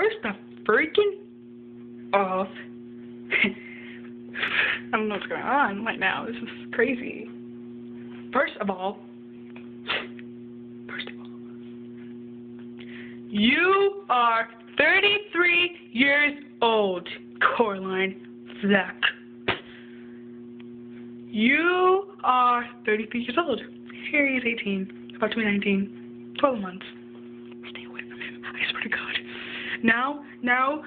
First the freaking off. I don't know what's going on right now. This is crazy. First of all, you are 33 years old, Coraline Flack. You are 33 years old. Harry is 18, about to be 19, 12 months. Stay away from him, I swear to God. Now,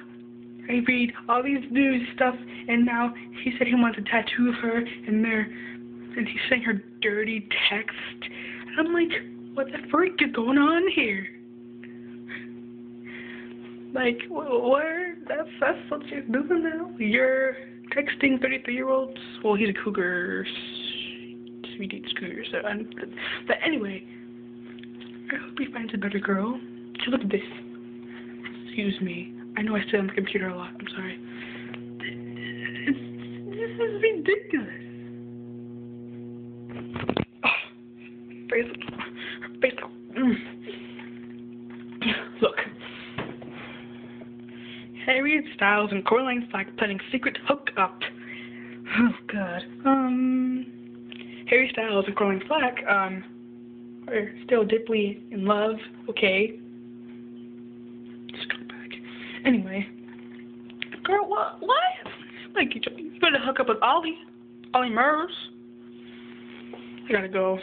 I read all these news stuff, and now he said he wants a tattoo of her, and he's saying her dirty text. And I'm like, what the freak is going on here? Like, where? That's what she's doing now? You're texting 33-year-olds? Well, he's a cougar. He dates cougars. So but anyway, I hope he finds a better girl. So look at this. Excuse me. I know I sit on the computer a lot. I'm sorry. This is ridiculous. Face. Look. Harry Styles and Coraline Flack planning secret hookup. Oh God. Harry Styles and Coraline Flack are still deeply in love. Okay. Anyway, girl, what? Like, you better hook up with Ollie Murs. I gotta go.